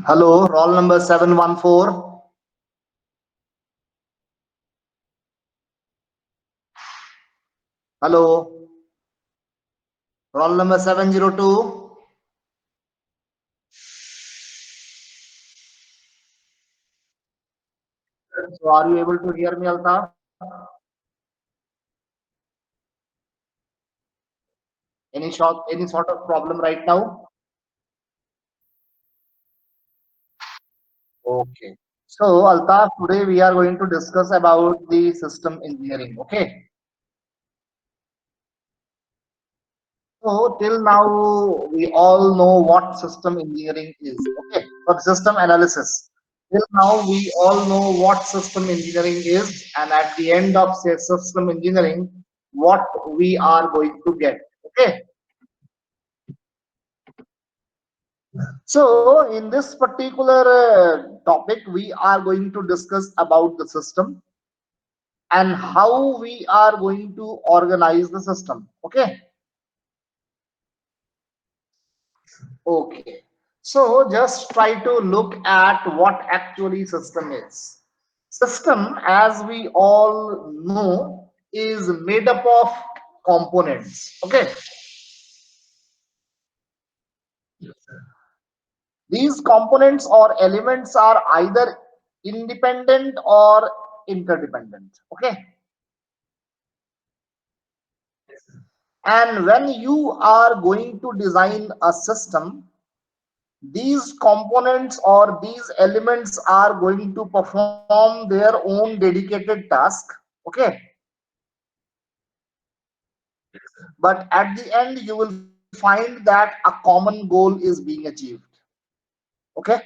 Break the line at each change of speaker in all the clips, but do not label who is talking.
Hello, roll number 714. Hello, roll number 702. So, are you able to hear me, Altaf? Any sort of problem right now? Okay. So, Altaf, today we are going to discuss about the system engineering. Okay. So, till now, we all know what system engineering is. Okay. For system analysis. Till now, we all know what system engineering is, and at the end of say, system engineering, what we are going to get. Okay. So, in this particular topic, we are going to discuss about the system and how we are going to organize the system. Okay. Okay. So, just try to look at what actually system is. System, as we all know, is made up of components. Okay. These components or elements are either independent or interdependent. Okay. And when you are going to design a system, these components or these elements are going to perform their own dedicated task. Okay. But at the end, you will find that a common goal is being achieved. Okay.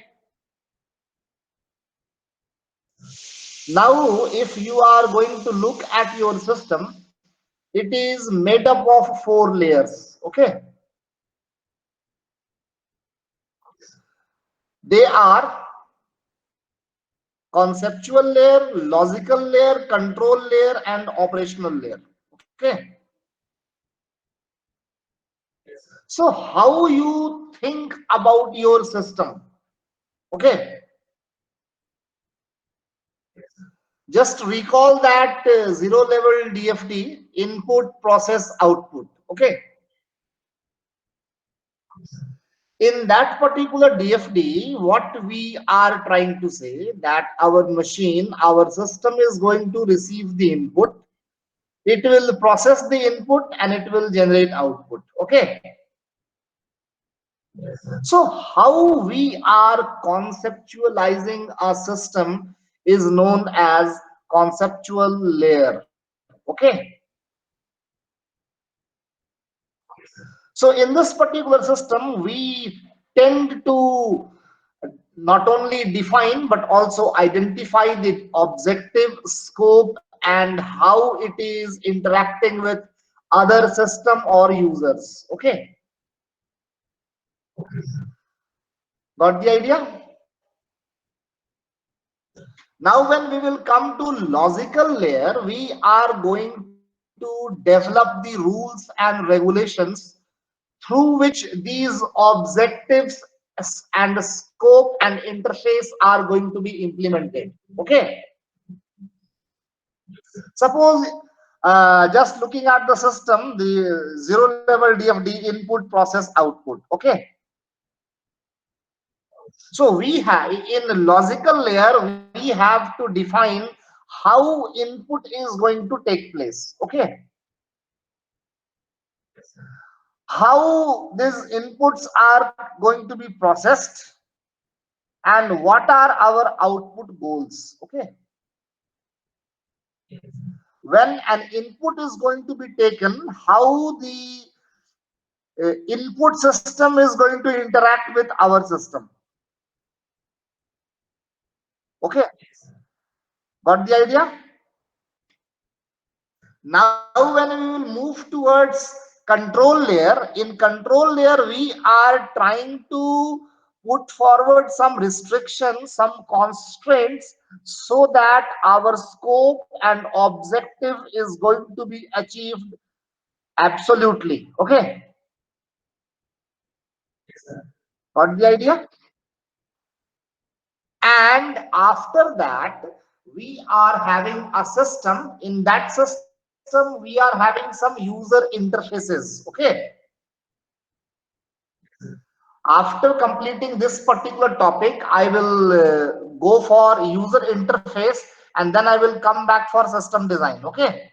Now, if you are going to look at your system, it is made up of four layers. Okay. They are conceptual layer, logical layer, control layer, and operational layer. Okay. So how you think about your system? Okay. Just recall that zero level DFT, input, process, output. Okay. In that particular DFD, what we are trying to say that our machine, our system is going to receive the input. It will process the input and it will generate output. Okay. So how we are conceptualizing a system is known as conceptual layer. Okay. So in this particular system, we tend to not only define but also identify the objective, scope, and how it is interacting with other system or users. Okay. Got the idea? Now, when we will come to logical layer, we are going to develop the rules and regulations through which these objectives and scope and interface are going to be implemented. Okay. Suppose just looking at the system, the zero level DFD input process output. Okay. So we have in logical layer, we have to define how input is going to take place. Okay. How these inputs are going to be processed and what are our output goals. Okay. When an input is going to be taken, how the input system is going to interact with our system. Okay. Got the idea? Now, when we will move towards control layer, in control layer, we are trying to put forward some restrictions, some constraints, so that our scope and objective is going to be achieved absolutely. Okay. Got the idea? And after that, we are having a system. In that system, we are having some user interfaces. Okay. After completing this particular topic, I will go for user interface, and then I will come back for system design. Okay.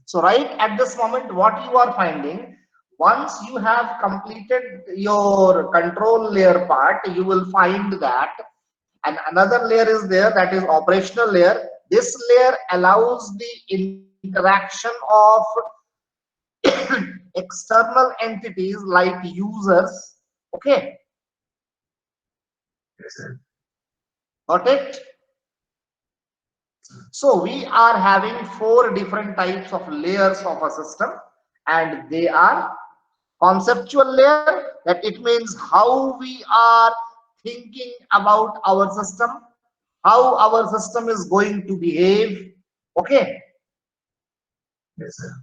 So right at this moment, what you are finding, once you have completed your control layer part, you will find that, and another layer is there, that is operational layer. This layer allows the interaction of external entities like users. Okay, got it? So we are having four different types of layers of a system, and they are conceptual layer, that it means how we are thinking about our system, how our system is going to behave. Okay,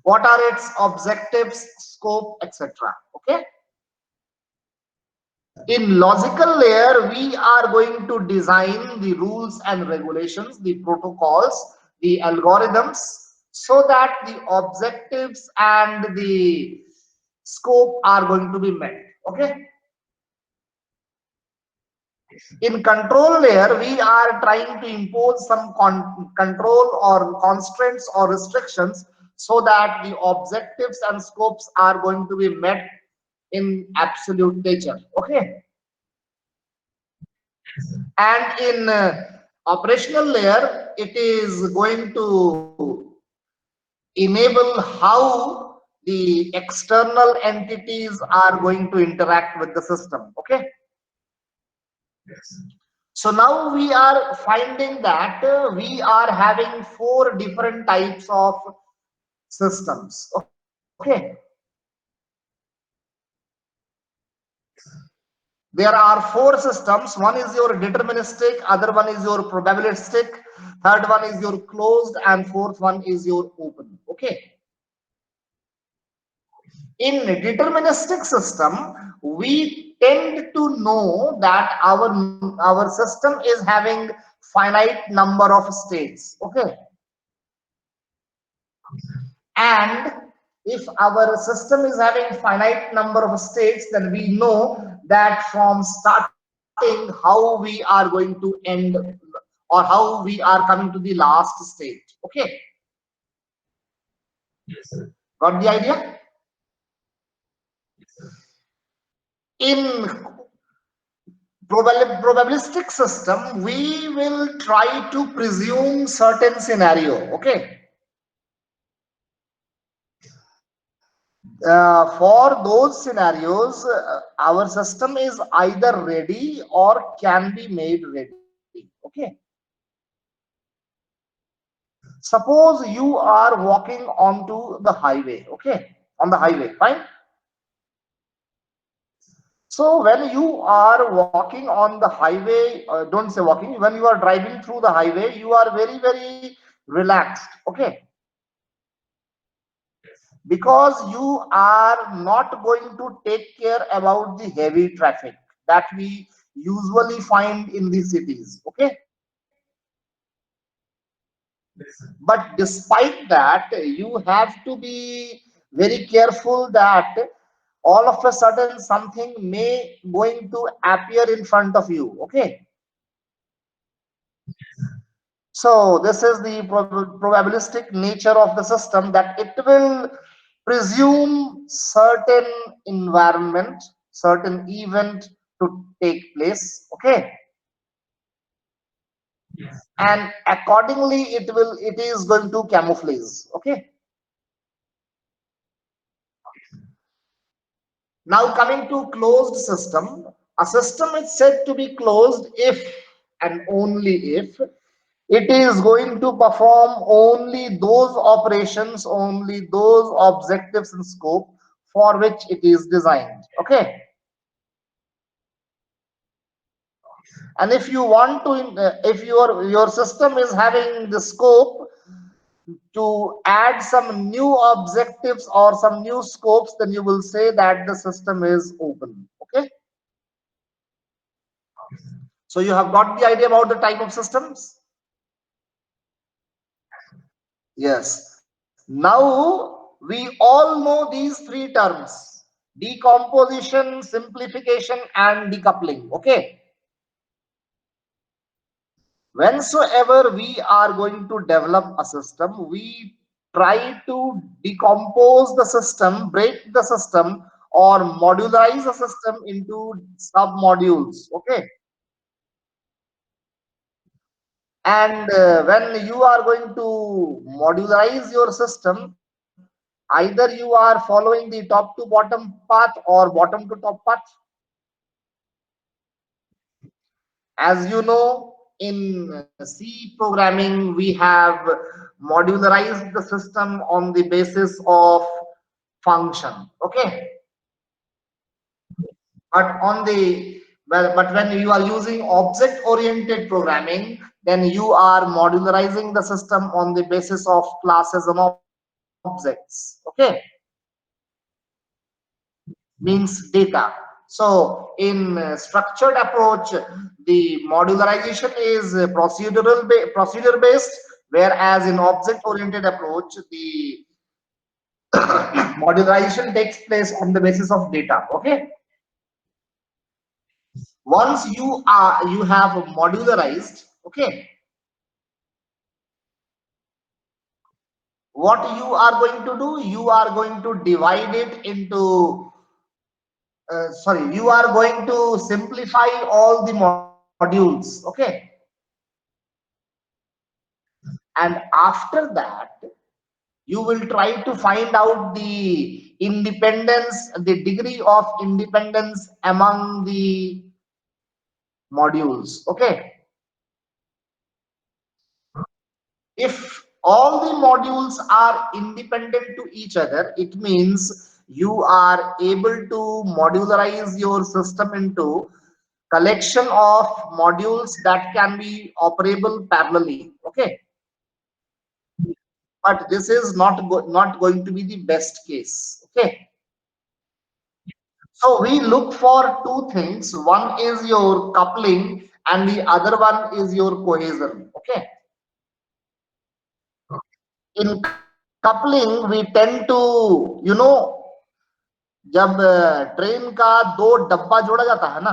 what are its objectives, scope, etc. Okay. In logical layer, we are going to design the rules and regulations, the protocols, the algorithms, so that the objectives and the scope are going to be met. Okay. In control layer, we are trying to impose some control or constraints or restrictions, so that the objectives and scopes are going to be met in absolute nature. Okay. And in operational layer, it is going to enable how the external entities are going to interact with the system. Okay. So now we are finding that we are having four different types of systems. Okay. There are four systems. One is your deterministic, other one is your probabilistic, third one is your closed, and fourth one is your open. Okay. In deterministic system, we tend to know that our system is having finite number of states. Okay. And if our system is having finite number of states, then we know that from starting how we are going to end, or how we are coming to the last state. Okay, got the idea? In probabilistic system, we will try to presume certain scenario. Okay. For those scenarios, our system is either ready or can be made ready. Okay. Suppose you are walking onto the highway. Okay, on the highway, fine. So when you are walking on the highway, don't say walking, when you are driving through the highway, you are very relaxed. Okay, because you are not going to take care about the heavy traffic that we usually find in the cities. Okay. But despite that, you have to be very careful that all of a sudden something may going to appear in front of you. Okay. So this is the probabilistic nature of the system, that it will presume certain environment, certain event to take place. Okay. And accordingly it is going to camouflage. Okay. Now coming to closed system, a system is said to be closed if and only if it is going to perform only those operations, only those objectives and scope for which it is designed. Okay. And if you want to, if your system is having the scope to add some new objectives or some new scopes, then you will say that the system is open. Okay. So you have got the idea about the type of systems? Yes. Now we all know these three terms: decomposition, simplification, and decoupling. Okay. Whensoever we are going to develop a system, we try to decompose the system, break the system, or modularize the system into sub modules. Okay. And when you are going to modularize your system, either you are following the top to bottom path or bottom to top path. As you know, in C programming, we have modularized the system on the basis of function. Okay. But on the but when you are using object oriented programming, then you are modularizing the system on the basis of classes and objects. Okay. Means data. So in structured approach, the modularization is procedure based, whereas in object oriented approach, the modularization takes place on the basis of data. Okay. Once you have modularized, okay, what you are going to do, you are going to divide it into sorry, you are going to simplify all the modules. Okay. And after that, you will try to find out the independence, the degree of independence among the modules. Okay. If all the modules are independent to each other, it means you are able to modularize your system into collection of modules that can be operable parallelly. Okay. But this is not going to be the best case. Okay. So we look for two things. One is your coupling and the other one is your cohesion. Okay. In coupling, we tend to, जब train का दो डब्बा जोड़ा जाता है ना,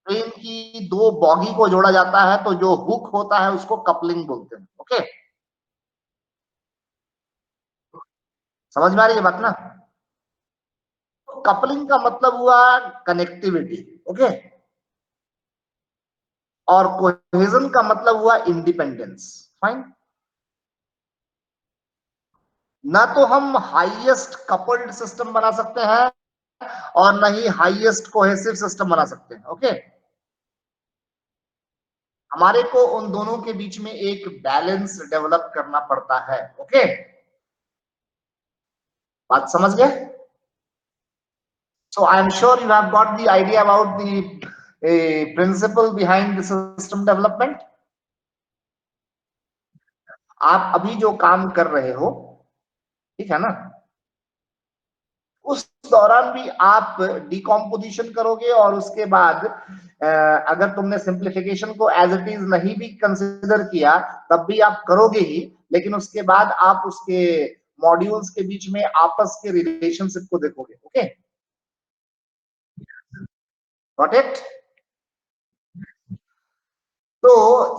train की दो बॉगी को जोड़ा जाता है, तो जो हुक होता है उसको कपलिंग बोलते हैं. ओके. समझ में आ रही है बात ना. कपलिंग का मतलब हुआ कनेक्टिविटी. ओके. और कोहेजन का मतलब हुआ इंडिपेंडेंस. फाइन. ना तो हम हाईएस्ट कपल्ड सिस्टम बना सकते हैं और ना ही हाईएस्ट कोहेसिव सिस्टम बना सकते हैं. ओके. हमारे को उन दोनों के बीच में एक बैलेंस डेवलप करना पड़ता है. ओके. बात समझ गए. So I am sure you have got the idea about the principle behind the system development. आप अभी जो काम कर रहे हो, ठीक है ना, उस दौरान भी आप डिकम्पोजिशन करोगे और उसके बाद अगर तुमने सिंप्लीफिकेशन को एज इट इज नहीं भी कंसिडर किया तब भी आप करोगे ही, लेकिन उसके बाद आप उसके मॉड्यूल्स के बीच में आपस के रिलेशनशिप को देखोगे. ओके. Got it. तो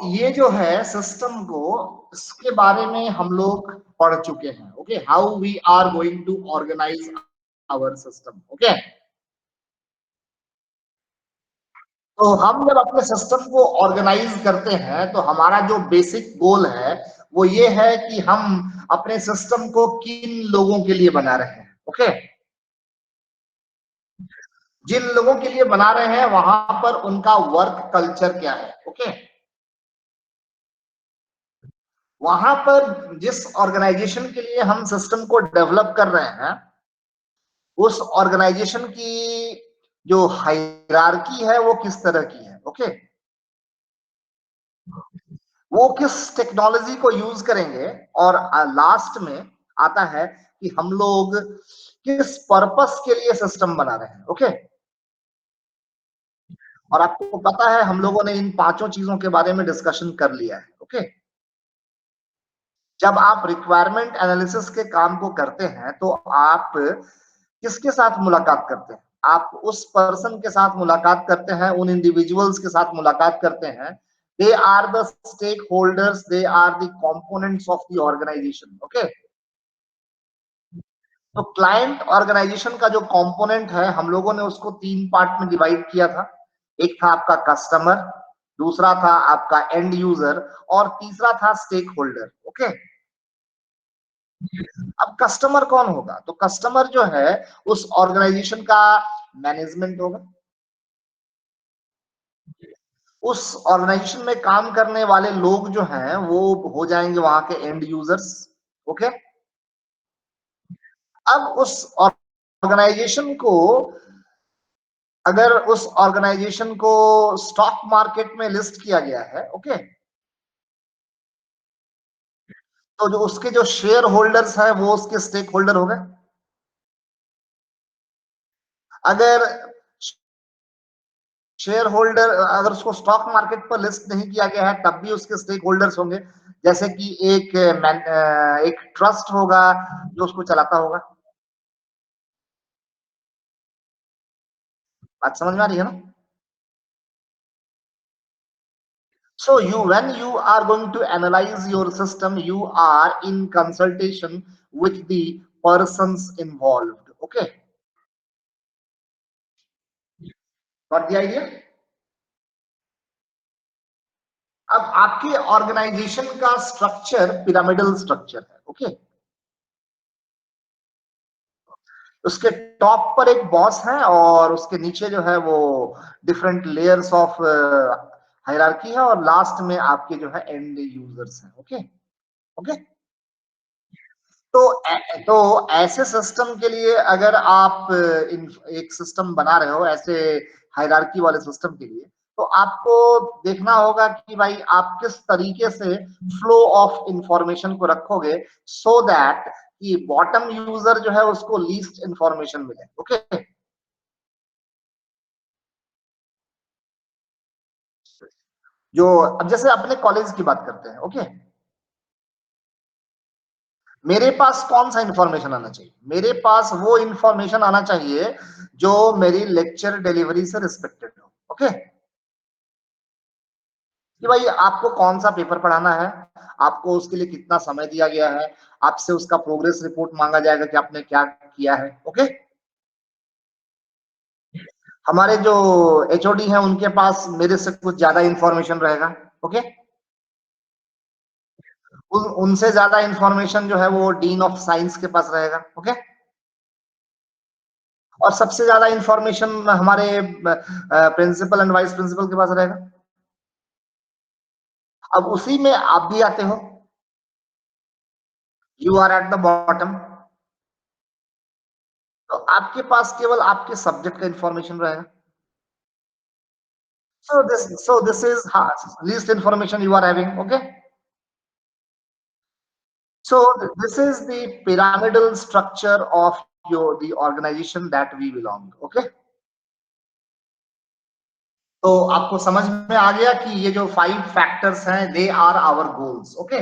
ये जो है सिस्टम को, इसके बारे में हम लोग पढ़ चुके हैं. Okay. How we are going to organise our system. Okay. तो हम जब अपने सिस्टम को ऑर्गेनाइज करते हैं तो हमारा जो बेसिक गोल है वो ये है कि हम अपने सिस्टम को किन लोगों के लिए बना रहे हैं. ओके. जिन लोगों के लिए बना रहे हैं वहां पर उनका वर्क कल्चर क्या है. ओके. वहां पर जिस ऑर्गेनाइजेशन के लिए हम सिस्टम को डेवलप कर रहे हैं, उस ऑर्गेनाइजेशन की जो हायरार्की है वो किस तरह की है. ओके. वो किस टेक्नोलॉजी को यूज करेंगे, और लास्ट में आता है कि हम लोग किस पर्पस के लिए सिस्टम बना रहे हैं. ओके. और आपको पता है हम लोगों ने इन पांचों चीजों के बारे में डिस्कशन कर लिया है। ओके, जब आप रिक्वायरमेंट एनालिसिस के काम को करते हैं तो आप किसके साथ मुलाकात करते हैं? आप उस पर्सन के साथ मुलाकात करते हैं, उन इंडिविजुअल्स के साथ मुलाकात करते हैं। They are the stakeholders, they are the components of the organisation. Okay, तो क्लाइंट ऑर्गेनाइजेशन का जो कंपोनेंट है, हम लोगों ने उसको तीन पार्ट में डिवाइड किया था। एक था आपका कस्टमर, दूसरा था आपका एंड यूजर, और तीसरा था स्टेक होल्डर। ओके, अब कस्टमर कौन होगा? तो कस्टमर जो है उस ऑर्गेनाइजेशन का मैनेजमेंट होगा, उस ऑर्गेनाइजेशन में काम करने वाले लोग जो हैं वो हो जाएंगे वहां के एंड यूजर्स। ओके, अब उस ऑर्गेनाइजेशन को, अगर उस ऑर्गेनाइजेशन को स्टॉक मार्केट में लिस्ट किया गया है, ओके, तो जो उसके जो शेयर होल्डर्स हैं वो उसके स्टेक होल्डर हो गए। अगर शेयर होल्डर, अगर उसको स्टॉक मार्केट पर लिस्ट नहीं किया गया है तब भी उसके स्टेक होल्डर्स होंगे। जैसे कि एक ट्रस्ट होगा जो उसको चलाता होगा। बात समझ में आ रही है ना? So when you are going to analyze your system, you are in consultation with the persons involved. Okay, got the idea? अब आपके ऑर्गेनाइजेशन का स्ट्रक्चर पिरामिडल स्ट्रक्चर है। ओके, उसके टॉप पर एक बॉस है और उसके नीचे जो है वो डिफरेंट लेयर्स ऑफ हायरार्की है, और लास्ट में आपके जो है एंड यूजर्स हैं। ओके, ओके, तो तो ऐसे सिस्टम के लिए अगर आप एक सिस्टम बना रहे हो ऐसे हायरार्की वाले सिस्टम के लिए, तो आपको देखना होगा कि भाई आप किस तरीके से फ्लो ऑफ इंफॉर्मेशन को रखोगे, सो दैट कि बॉटम यूजर जो है उसको लीस्ट इंफॉर्मेशन मिले। ओके, जो अब जैसे अपने कॉलेज की बात करते हैं। ओके, मेरे पास कौन सा इंफॉर्मेशन आना चाहिए? मेरे पास वो इंफॉर्मेशन आना चाहिए जो मेरी लेक्चर डिलीवरी से रिस्पेक्टेड हो। ओके, कि भाई आपको कौन सा पेपर पढ़ाना है, आपको उसके लिए कितना समय दिया गया है, आपसे उसका प्रोग्रेस रिपोर्ट मांगा जाएगा कि आपने क्या किया है। ओके, हमारे जो एचओडी हैं उनके पास मेरे से कुछ ज्यादा इंफॉर्मेशन रहेगा। ओके, उनसे ज्यादा इंफॉर्मेशन जो है वो डीन ऑफ साइंस के पास रहेगा। ओके, और सबसे ज्यादा इंफॉर्मेशन हमारे प्रिंसिपल एंड वाइस प्रिंसिपल के पास रहेगा। अब उसी में आप भी आते हो, you are at the bottom, तो आपके पास केवल आपके सब्जेक्ट का इंफॉर्मेशन रहेगा। So this is least information you are having. Okay, so this is the pyramidal structure of the organization that we belong. Okay, तो आपको समझ में आ गया कि ये जो 5 फैक्टर्स हैं they are our goals. Okay,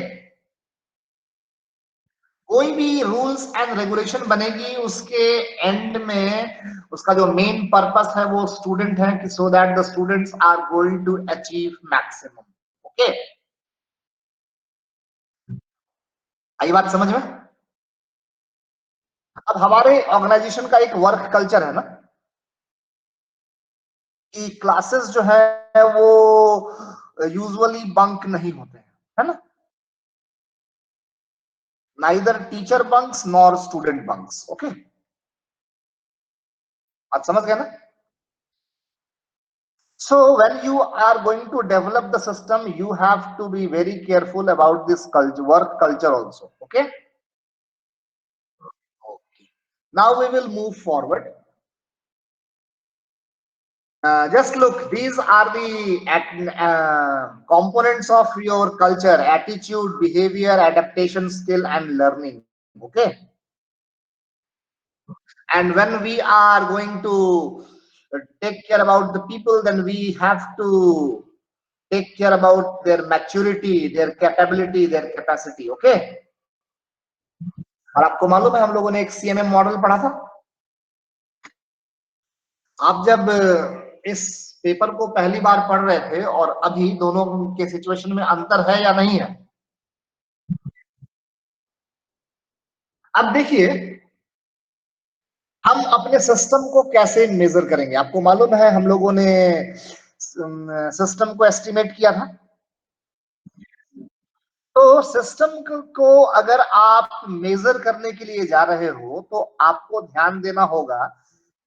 कोई भी रूल्स एंड रेगुलेशन बनेगी उसके एंड में उसका जो मेन पर्पस है वो स्टूडेंट है, कि so that the students are going to achieve maximum. Okay, I बात समझ में? अब हमारे ऑर्गेनाइजेशन का एक वर्क कल्चर है ना, कि क्लासेस जो है वो यूजुअली बंक नहीं होते हैं, है ना? Neither teacher bunks nor student bunks. Okay, आप समझ गए ना? So when you are going to develop the system, you have to be very careful about this culture, work culture also. Okay, okay, now we will move forward. Just look, these are the components of your culture: attitude, behavior, adaptation, skill, and learning. Okay, and when we are going to take care about the people, then we have to take care about their maturity, their capability, their capacity. Okay. और आपको मालूम है हम लोगों ने एक CMM model पढ़ा था। आप जब इस पेपर को पहली बार पढ़ रहे थे और अभी दोनों के सिचुएशन में अंतर है या नहीं है? अब देखिए हम अपने सिस्टम को कैसे मेजर करेंगे। आपको मालूम है हम लोगों ने सिस्टम को एस्टिमेट किया था। तो सिस्टम को अगर आप मेजर करने के लिए जा रहे हो तो आपको ध्यान देना होगा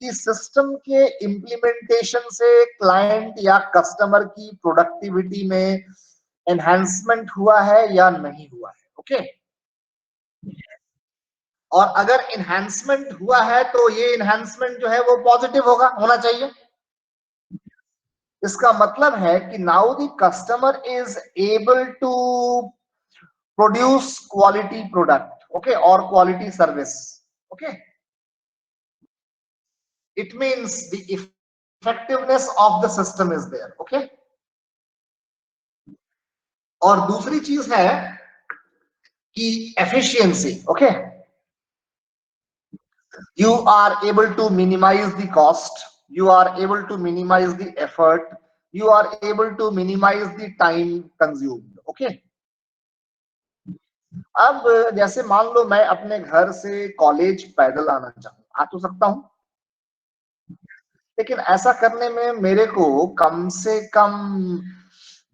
कि सिस्टम के इम्प्लीमेंटेशन से क्लाइंट या कस्टमर की प्रोडक्टिविटी में एनहांसमेंट हुआ है या नहीं हुआ है। ओके। और अगर एनहांसमेंट हुआ है तो ये एनहांसमेंट जो है वो पॉजिटिव होना चाहिए। इसका मतलब है कि now the customer is able to produce quality product, okay, और quality service. Okay, it means the effectiveness of the system is there. Okay. और दूसरी चीज है कि efficiency. Okay, you are able to minimize the cost, you are able to minimize the effort, you are able to minimize the time consumed। okay। अब जैसे मान लो मैं अपने घर से कॉलेज पैदल आना चाहूँ, आ तो सकता हूँ, लेकिन ऐसा करने में मेरे को कम से कम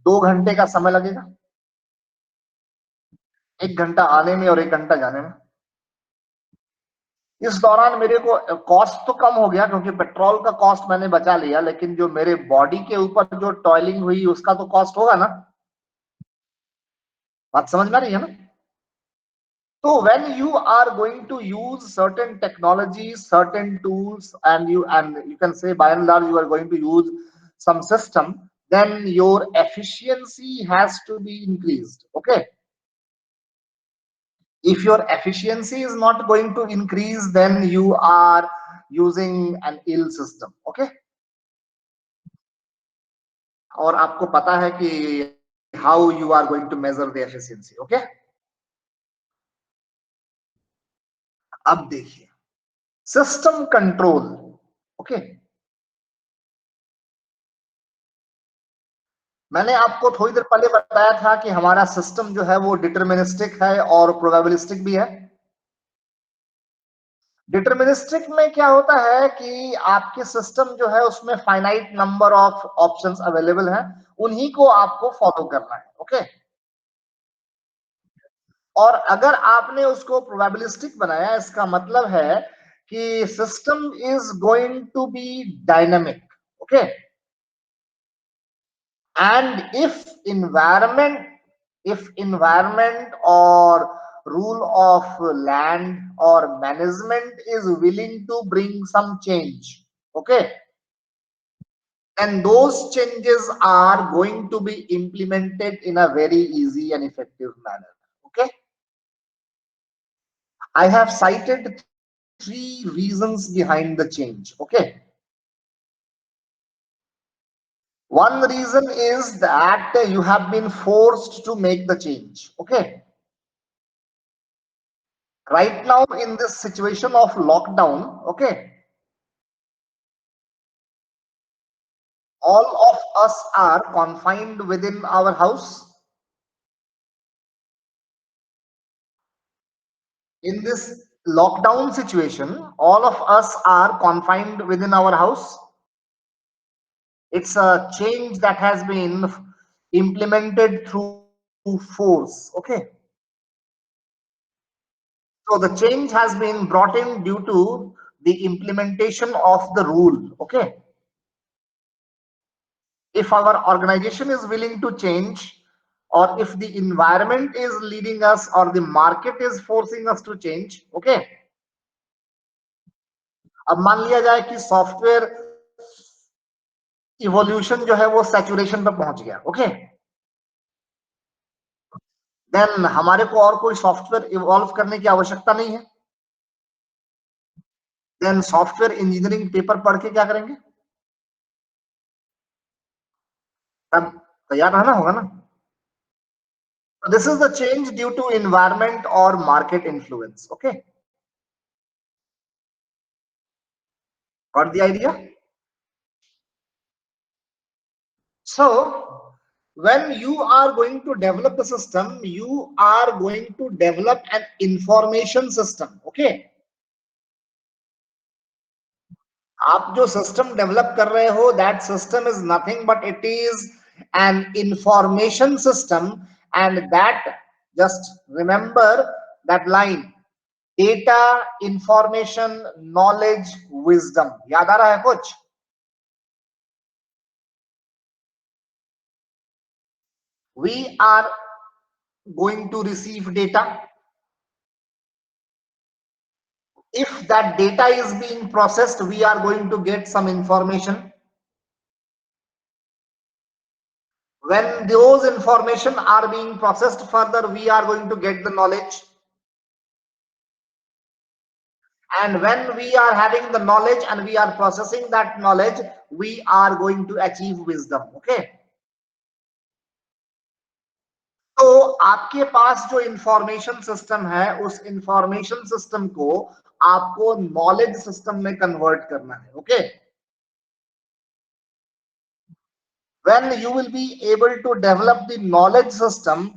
2 घंटे का समय लगेगा। 1 घंटा आने में और 1 घंटा जाने में। इस दौरान मेरे को कॉस्ट तो कम हो गया क्योंकि पेट्रोल का कॉस्ट मैंने बचा लिया, लेकिन जो मेरे बॉडी के ऊपर जो टॉयलिंग हुई उसका तो कॉस्ट होगा ना। बात समझ में आ रही है ना? So when you are going to use certain technologies, certain tools, and you can say by and large you are going to use some system, then your efficiency has to be increased. Okay. If your efficiency is not going to increase, then you are using an ill system. Okay. और आपको पता है कि how you are going to measure the efficiency. Okay. अब देखिए system control. Okay, मैंने आपको थोड़ी देर पहले बताया था कि हमारा सिस्टम जो है वो डिटरमिनिस्टिक है और प्रोबेबिलिस्टिक भी है। डिटरमिनिस्टिक में क्या होता है कि आपके सिस्टम जो है उसमें finite number of options available हैं, उन्हीं को आपको फॉलो करना है। ओके। और अगर आपने उसको प्रोबेबिलिस्टिक बनाया, इसका मतलब है कि system is going to be dynamic. Okay. and if environment or rule of land or management is willing to bring some change, okay, then those changes are going to be implemented in a very easy and effective manner. Okay, I have cited 3 reasons behind the change. Okay, one reason is that you have been forced to make the change. Okay, right now in this situation of lockdown, okay, all of us are confined within our house. In this lockdown situation, all of us are confined within our house. It's a change that has been implemented through force. Okay, so the change has been brought in due to the implementation of the rule. Okay, if our organization is willing to change, or if the environment is leading us, or the market is forcing us to change, okay, अब मान लिया जाए कि software evolution जो है वो saturation पर पहुंच गया, ओके, देन हमारे को और कोई सॉफ्टवेयर इवॉल्व करने की आवश्यकता नहीं है। देन सॉफ्टवेयर इंजीनियरिंग पेपर पढ़ के क्या करेंगे? अब तैयार रहना होगा ना. So this is the change due to environment or market influence. Okay, got the idea? So when you are going to develop a system, you are going to develop an information system. Okay, आप जो system develop कर रहे हो, that system is nothing but it is an information system. And that, just remember that line, data, information, knowledge, wisdom. याद आ रहा है कुछ? We are going to receive data. If that data is being processed, we are going to get some information. When those information are being processed further, we are going to get the knowledge. And when we are having the knowledge and we are processing that knowledge, we are going to achieve wisdom. Okay. तो आपके पास जो information system है, उस information system को आपको knowledge system में convert करना है. Okay. When you will be able to develop the knowledge system,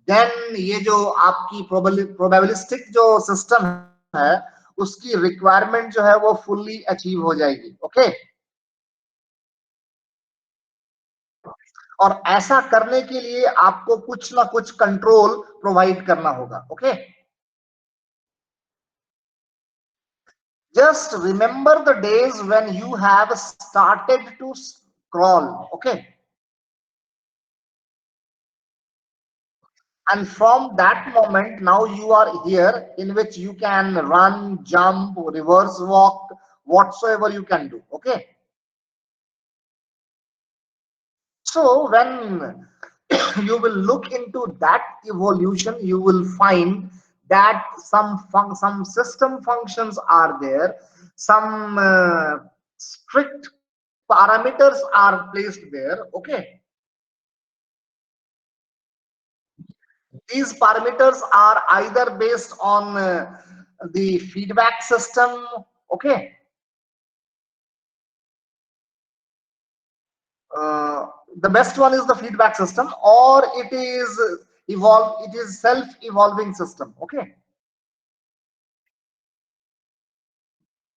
then ये जो आपकी probabilistic जो सिस्टम है, उसकी रिक्वायरमेंट जो है वो फुल्ली अचीव हो जाएगी. ओके. और ऐसा करने के लिए आपको कुछ ना कुछ कंट्रोल प्रोवाइड करना होगा. Okay. Just remember the days when you have started to scroll. Okay. And from that moment, now you are here, in which you can run, jump, reverse walk, whatsoever you can do. Okay. So when you will look into that evolution, you will find that some system functions are there, some strict parameters are placed there. Okay. These parameters are either based on the feedback system. Okay. The best one is the feedback system, or it is self-evolving system. Okay.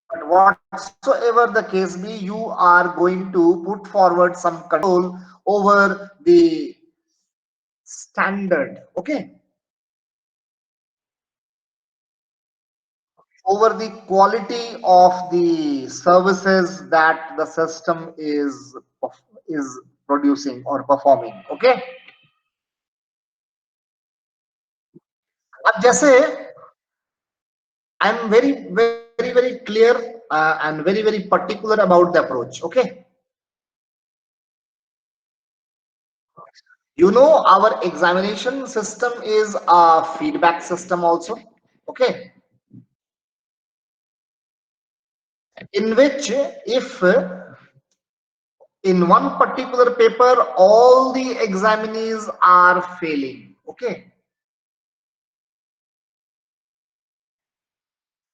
But whatsoever the case be, you are going to put forward some control over the standard. Okay. Over the quality of the services that the system is producing or performing. Okay. अब जैसे I am very clear and very particular about the approach. Okay. You know, our examination system is a feedback system also. Okay. In which, if in one particular paper all the examinees are failing, okay,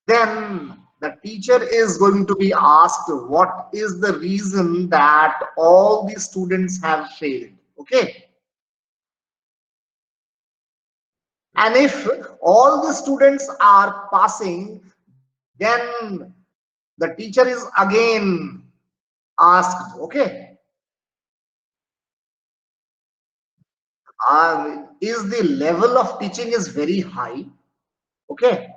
then the teacher is going to be asked what is the reason that all the students have failed. Okay. And if all the students are passing, then the teacher is again asked. Okay. Is the level of teaching is very high? Okay.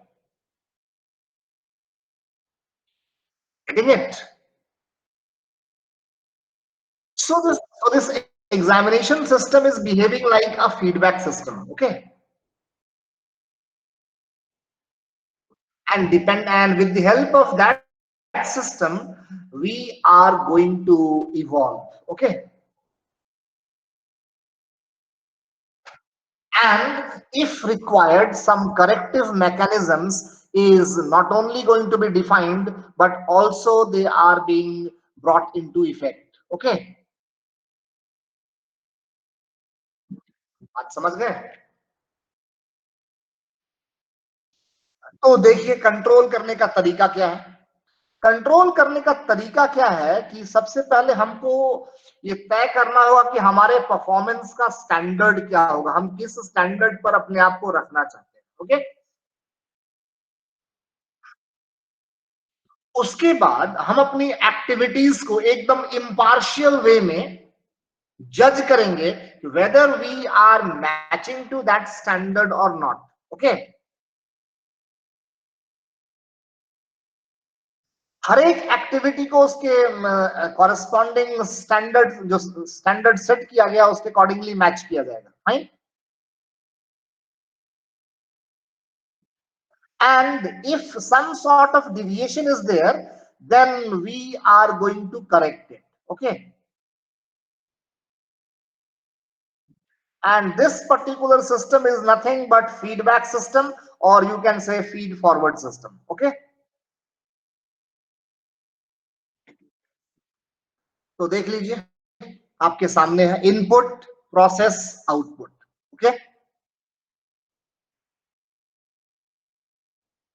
Getting it? So this examination system is behaving like a feedback system. Okay. And with the help of that system, we are going to evolve. Okay. And if required, some corrective mechanisms is not only going to be defined, but also they are being brought into effect. Okay. बात समझ गए? तो देखिए control करने का तरीका क्या है। कंट्रोल करने का तरीका क्या है कि सबसे पहले हमको ये तय करना होगा कि हमारे परफॉर्मेंस का स्टैंडर्ड क्या होगा, हम किस स्टैंडर्ड पर अपने आप को रखना चाहते हैं। ओके, उसके बाद हम अपनी एक्टिविटीज को एकदम इम्पार्शियल वे में जज करेंगे whether we are matching to that standard और नॉट। ओके, हर एक एक्टिविटी को उसके कॉरेस्पॉन्डिंग स्टैंडर्ड, जो स्टैंडर्ड सेट किया गया उसके अकॉर्डिंगली मैच किया जाएगा। Fine. And if some sort of deviation is there, then we are going to correct it. Okay, and this particular system is nothing but feedback system, or you can say feed forward system. Okay, तो देख लीजिए आपके सामने है input, process, output. Okay,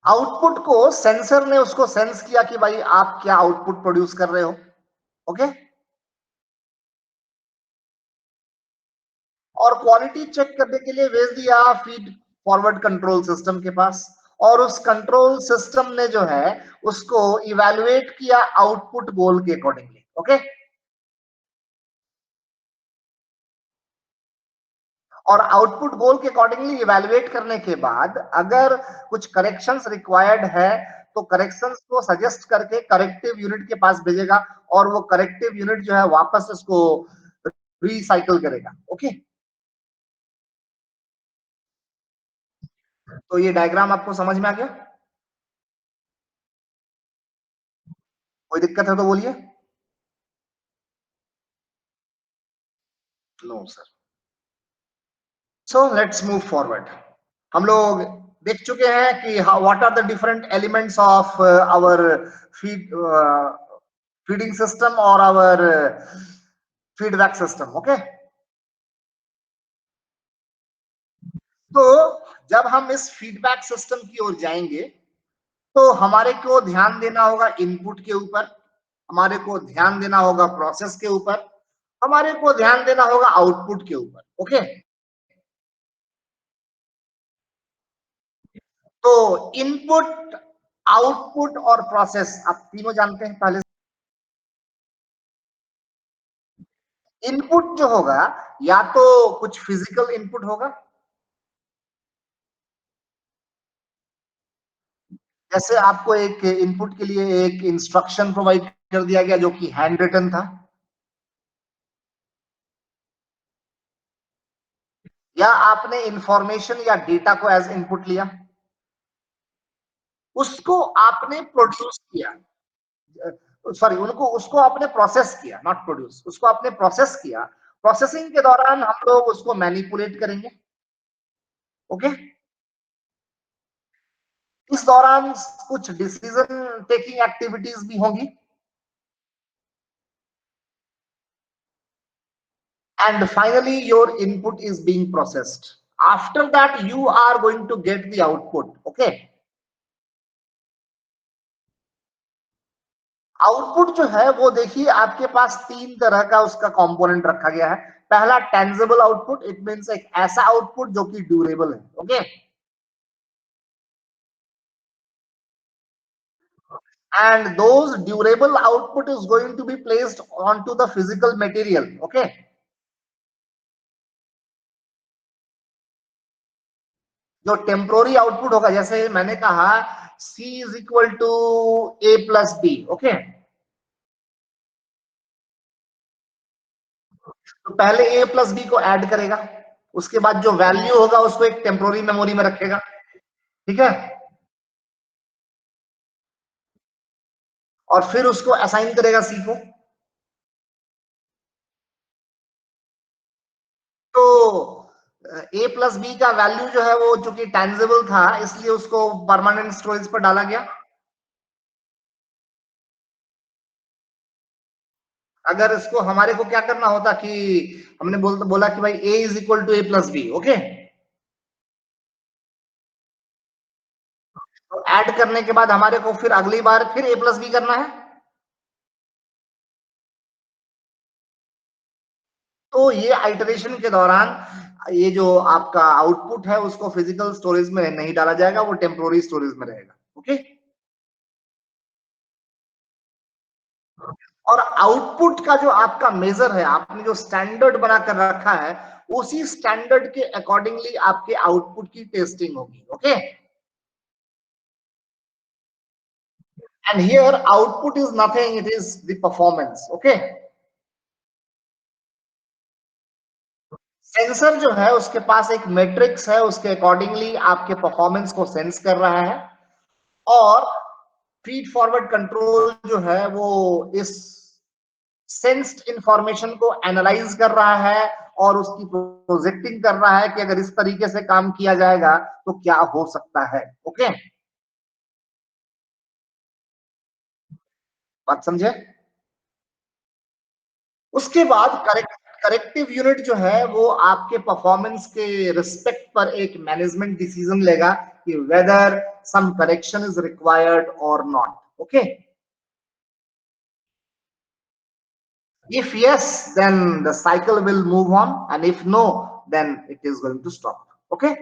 output को sensor ने उसको sense किया कि भाई आप क्या आउटपुट प्रोड्यूस कर रहे हो। ओके, और क्वालिटी चेक करने के लिए भेज दिया फीड फॉरवर्ड कंट्रोल सिस्टम के पास, और उस कंट्रोल सिस्टम ने जो है उसको इवैल्यूएट किया आउटपुट गोल के अकॉर्डिंगली। ओके, और आउटपुट गोल के अकॉर्डिंगली इवैल्यूएट करने के बाद अगर कुछ करेक्शंस रिक्वायर्ड है तो करेक्शंस को सजेस्ट करके करेक्टिव यूनिट के पास भेजेगा, और वो करेक्टिव यूनिट जो है वापस उसको रिसाइकल करेगा। ओके, तो ये डायग्राम आपको समझ में आ गया? कोई दिक्कत है तो बोलिए। No sir. So let's move forward. हम लोग देख चुके हैं कि what are the different elements of our feed feeding system और आवर फीडबैक सिस्टम। ओके, तो जब हम इस फीडबैक सिस्टम की ओर जाएंगे तो हमारे को ध्यान देना होगा इनपुट के ऊपर, हमारे को ध्यान देना होगा प्रोसेस के ऊपर, हमारे को ध्यान देना होगा आउटपुट के ऊपर। ओके, तो इनपुट, आउटपुट और प्रोसेस आप तीनों जानते हैं पहले। इनपुट जो होगा या तो कुछ फिजिकल इनपुट होगा, जैसे आपको एक इनपुट के लिए एक इंस्ट्रक्शन प्रोवाइड कर दिया गया जो कि हैंड रिटन था, या आपने इंफॉर्मेशन या डेटा को एज इनपुट लिया, उसको आपने प्रोड्यूस किया, सॉरी उनको उसको आपने प्रोसेस किया, नॉट प्रोड्यूस, उसको आपने प्रोसेस किया। प्रोसेसिंग के दौरान हम लोग उसको मैनिपुलेट करेंगे। ओके, इस दौरान कुछ डिसीजन टेकिंग एक्टिविटीज भी होंगी, and finally your input is being processed. After that you are going to get the output. Okay, output जो है वो देखिए आपके पास तीन तरह का उसका कंपोनेंट रखा गया है। पहला टेंजिबल आउटपुट, इट मींस एक ऐसा आउटपुट जो कि ड्यूरेबल है। Okay, and those durable output is going to be placed onto the physical material. Okay, जो टेम्पोररी आउटपुट होगा, जैसे मैंने कहा C is equal to A plus B। Okay, तो पहले A प्लस B को ऐड करेगा, उसके बाद जो वैल्यू होगा उसको एक टेम्पोररी मेमोरी में रखेगा। ठीक है, और फिर उसको असाइन करेगा C को। तो A प्लस बी का वैल्यू जो है वो चूंकि टेंजिबल था इसलिए उसको परमानेंट स्टोरेज पर डाला गया। अगर इसको हमारे को क्या करना होता कि हमने बोला कि भाई a is equal to a plus b, okay, तो ऐड करने के बाद हमारे को फिर अगली बार फिर a प्लस बी करना है। तो ये आइटरेशन के दौरान ये जो आपका आउटपुट है उसको फिजिकल स्टोरेज में नहीं डाला जाएगा, वो टेम्पोररी स्टोरेज में रहेगा, ओके। और आउटपुट का जो आपका मेजर है, आपने जो स्टैंडर्ड बनाकर रखा है, उसी स्टैंडर्ड के अकॉर्डिंगली आपके आउटपुट की टेस्टिंग होगी, okay. And here output is nothing, it is the performance, okay. Sensor जो है उसके पास एक मैट्रिक्स है, उसके अकॉर्डिंगली आपके परफॉर्मेंस को सेंस कर रहा है, और फीड फॉरवर्ड कंट्रोल जो है वो इस सेंस्ड इंफॉर्मेशन को एनालाइज कर रहा है और उसकी प्रोजेक्टिंग कर रहा है कि अगर इस तरीके से काम किया जाएगा तो क्या हो सकता है, ओके। बात समझे? उसके बाद करेक्टिव यूनिट जो है वो आपके परफॉर्मेंस के रिस्पेक्ट पर एक मैनेजमेंट डिसीजन लेगा कि whether some correction is required और not, okay. If yes, then the cycle will move on, and if no, then it is going to stop. Okay?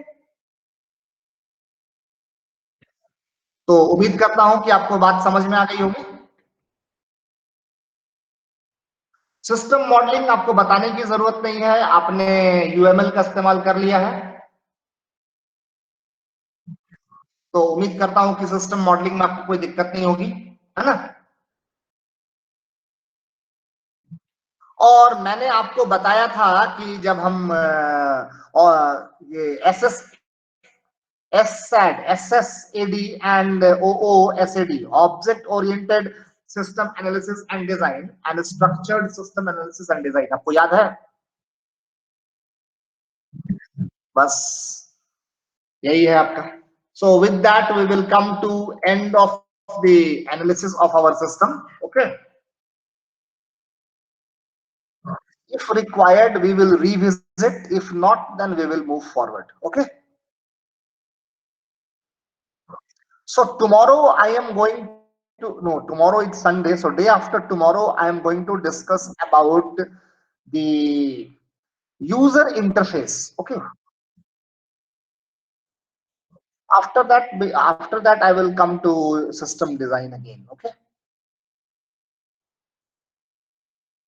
तो उम्मीद करता हूं कि आपको बात समझ में आ गई होगी। सिस्टम मॉडलिंग आपको बताने की जरूरत नहीं है, आपने यूएमएल का इस्तेमाल कर लिया है, तो उम्मीद करता हूं कि सिस्टम मॉडलिंग में आपको कोई दिक्कत नहीं होगी, है ना। और मैंने आपको बताया था कि जब हम और ये SSAD, SSAD and OOSAD, Object Oriented System Analysis and Design and Structured System Analysis and Design, आपको याद है? बस यही है आपका। So with that we will come to end of the analysis of our system, okay? If required we will revisit, if not then we will move forward, okay? So tomorrow I am going to, no, tomorrow it's Sunday, so day after tomorrow I am going to discuss about the user interface, okay. After that I will come to system design again, okay.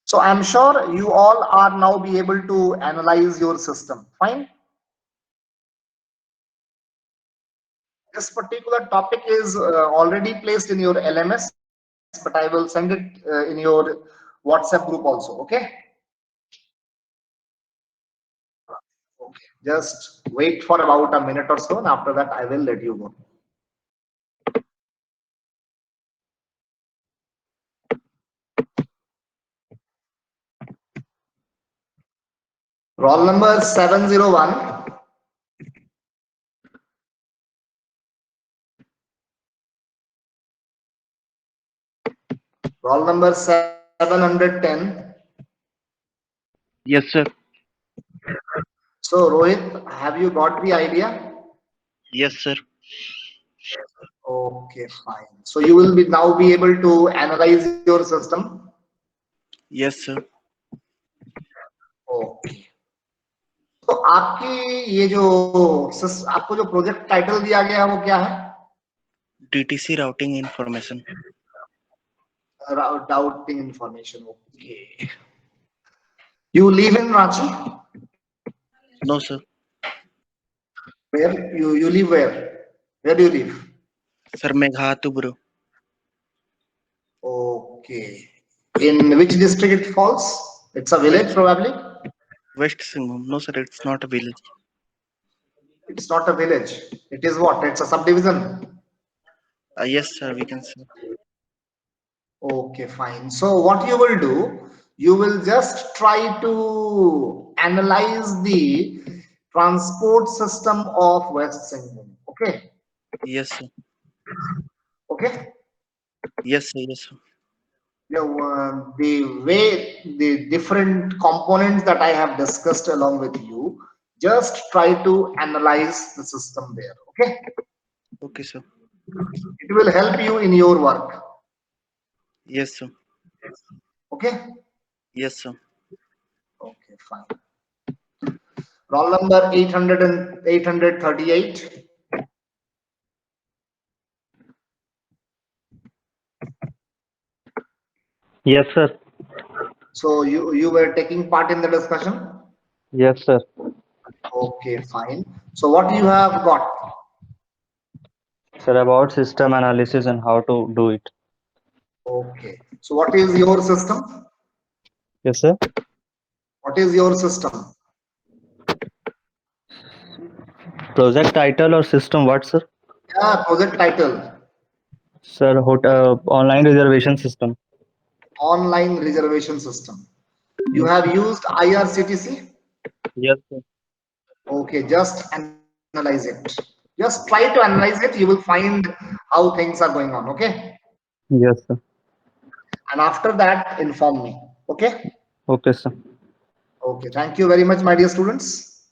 So I'm sure you all are now be able to analyze your system, fine. This particular topic is already placed in your LMS, but I will send it in your WhatsApp group also, okay. Okay, just wait for about a minute or so, and after that I will let you go. Roll number 701. Roll number 710.
Yes, sir.
So Rohit, have you got the idea?
Yes, sir.
Okay, fine. So you will be now be able to analyze your system.
Yes, sir.
Okay. तो आपकी ये जो आपको जो project title दिया गया है वो क्या है?
DTC routing information.
Routing information. Okay. You live in Ranchi?
No, sir.
Where you live where? Where do you live?
Sir, Meghatubru.
Okay. In which district it falls? It's a village probably.
West Singham. No, sir. It's not a village.
It's not a village. It is what? It's a subdivision.
Yes, sir. We can say.
Okay, fine. So what you will do, you will just try to analyze the transport system of West Singham. Okay.
Yes, sir.
Okay.
Yes, sir. Yes, sir.
the way the different components that I have discussed along with you, just try to analyze the system there. Okay,
Okay, sir.
it will help you in your work.
Yes, sir.
Okay,
Yes, sir.
okay, fine. Roll number 800 and 838.
Yes, sir.
So you were taking part in the discussion.
Yes, sir.
Okay, fine. So what you have got?
Sir, about system analysis and how to do it.
Okay. So what is your system?
Yes, sir.
What is your system?
Project title or system what, sir?
Yeah, project title.
Sir, online reservation system.
Online reservation system. You have used IRCTC?
Yes, sir.
Okay, just analyze it. Just try to analyze it. You will find how things are going on. Okay.
Yes, sir.
And after that, inform me. Okay.
Okay, sir.
Okay. Thank you very much, my dear students.